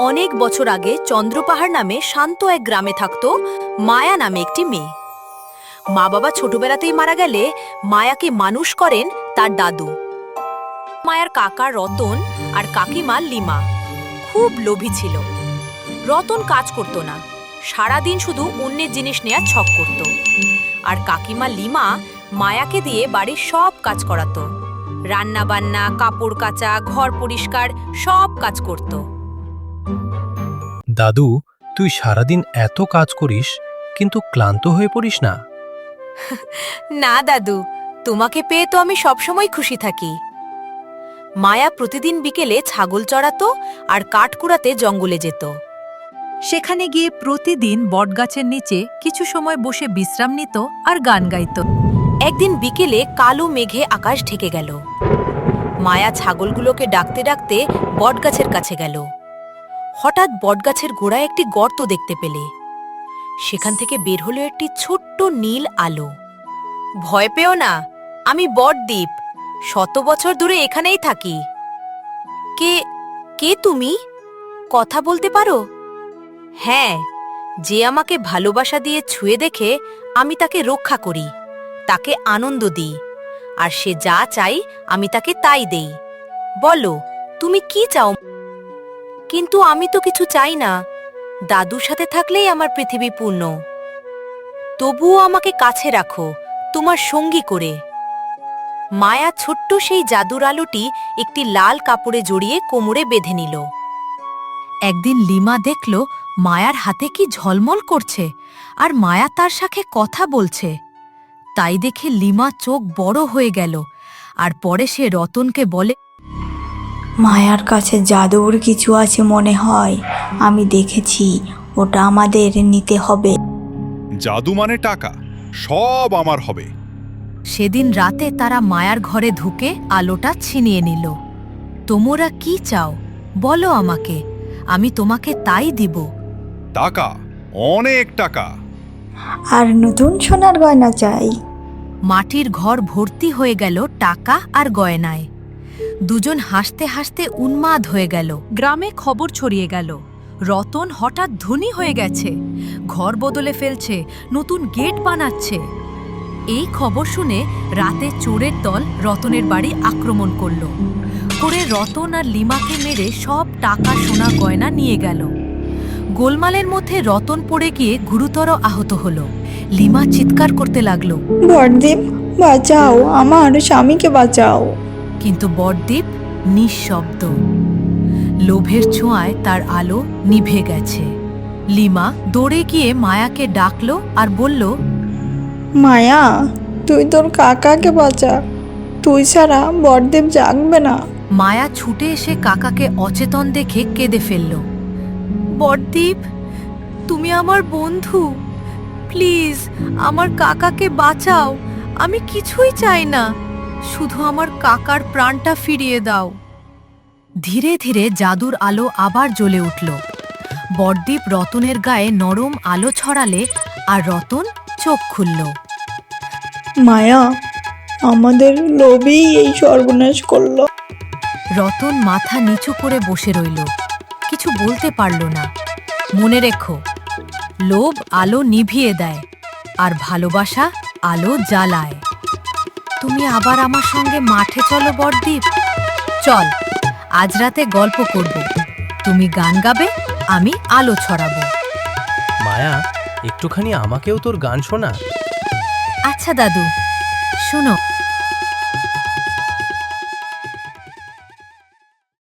অনেক বছর আগে চন্দ্রপাহাড় নামে শান্ত এক গ্রামে থাকত মায়া নামে একটি মেয়ে। মা বাবা ছোটবেলাতেই মারা গেলে মায়াকে মানুষ করেন তার দাদু। মায়ার কাকা রতন আর কাকিমা লিমা খুব লোভী ছিল। রতন কাজ করত না, সারাদিন শুধু অন্যের জিনিস নেয়ার ছক করত। আর কাকিমা লিমা মায়াকে দিয়ে বাড়ির সব কাজ করাতো, রান্না বান্না, কাপড় কাচা, ঘর পরিষ্কার সব কাজ করত। দাদু, তুই সারাদিন এত কাজ করিস কিন্তু ক্লান্ত হয়ে পড়িস না? না দাদু, তোমাকে পেয়ে তো আমি সবসময় খুশি থাকি। মায়া প্রতিদিন বিকেলে ছাগল চড়াতো আর কাঠ কুড়াতে জঙ্গলে যেত। সেখানে গিয়ে প্রতিদিন বটগাছের নিচে কিছু সময় বসে বিশ্রাম নিত আর গান গাইত। একদিন বিকেলে কালো মেঘে আকাশ ঢেকে গেল। মায়া ছাগলগুলোকে ডাকতে ডাকতে বটগাছের কাছে গেল। হঠাৎ বটগাছের গোড়ায় একটি গর্ত দেখতে পেলে। সেখান থেকে বের হলো একটি ছোট্ট নীল আলো। ভয় পেও না, আমি বটদ্বীপ, 100 বছর ধরে এখানেই থাকি। কে কে তুমি? কথা বলতে পারো? হ্যাঁ, যে আমাকে ভালোবাসা দিয়ে ছুঁয়ে দেখে আমি তাকে রক্ষা করি, তাকে আনন্দ দিই, আর সে যা চাই আমি তাকে তাই দেই। বলো, তুমি কি চাও? কিন্তু আমি তো কিছু চাই না, দাদুর সাথে থাকলেই আমার পৃথিবী পূর্ণ। তবুও আমাকে কাছে রাখো, তোমার সঙ্গী করে। মায়া ছোট্ট সেই জাদুর আলোটি একটি লাল কাপড়ে জড়িয়ে কোমরে বেঁধে নিল। একদিন লিমা দেখল মায়ার হাতে কি ঝলমল করছে, আর মায়া তার সাথে কথা বলছে। তাই দেখে লিমা চোখ বড় হয়ে গেল, আর পরে সে রতনকে বলে, মায়ার কাছে জাদুর কিছু আছে মনে হয়, আমি দেখেছি, ওটা আমাদের নিতে হবে। জাদু মানে টাকা, সব আমার হবে। সেদিন রাতে তারা মায়ার ঘরে ঢুকে আলোটা ছিনিয়ে নিল। তোমরা কি চাও বলো আমাকে, আমি তোমাকে তাই দিব। টাকা, অনেক টাকা। আর নতুন সোনার গয়না চাই। মাটির ঘর ভর্তি হয়ে গেল টাকা আর গয়নায়। দুজন হাসতে হাসতে উন্মাদ হয়ে গেল। গ্রামে খবর ছড়িয়ে গেল, রতন হঠাৎ ধনী হয়ে গেছে, ঘর বদলে ফেলছে, নতুন গেট বানাচ্ছে। এই খবর শুনে রাতে চোরের দল রতনের বাড়ি আক্রমণ করল। করে রতন আর লিমাকে মেরে সব টাকা সোনা গয়না নিয়ে গেল। গোলমালের মধ্যে রতন পড়ে গিয়ে গুরুতর আহত হল। লিমা চিৎকার করতে লাগলো, বড়দ্বীপ বাঁচাও, আমার স্বামীকে বাঁচাও। কিন্তু বড়দ্বীপ নিঃশব্দ। লোভের ছোঁয়ায় তার আলো নিভে গেছে। লিমা দৌড়ে গিয়ে মায়াকে ডাকলো আর বলল, মায়া, তুই তোর কাকাকে বাঁচা, তুই ছাড়া বড়দ্বীপ জাগবে না। মায়া ছুটে এসে কাকাকে অচেতন দেখে কেঁদে ফেলল। বড়দ্বীপ, তুমি আমার বন্ধু, প্লিজ আমার কাকাকে বাঁচাও। আমি কিছুই চাই না, শুধু আমার কাকার প্রাণটা ফিরিয়ে দাও। ধীরে ধীরে জাদুর আলো আবার জ্বলে উঠল। বড়দ্বীপ রতনের গায়ে নরম আলো ছড়ালে আর রতন চোখ খুলল। মায়া, আমাদের লোভই এই সর্বনাশ করলো। রতন মাথা নিচু করে বসে রইল, কিছু বলতে পারল না। মনে রেখো, লোভ আলো নিভিয়ে দেয়, আর ভালোবাসা আলো জ্বালায়। তুমি আবার আমার সঙ্গে মাঠে চলো বড়দ্বীপ। চল, আজ রাতে গল্প করব, তুমি গান গাবে, আমি আলো ছড়াবো। মায়া, একটুখানি আমাকেও তোর গান শোনা। আচ্ছা দাদু, শোনো।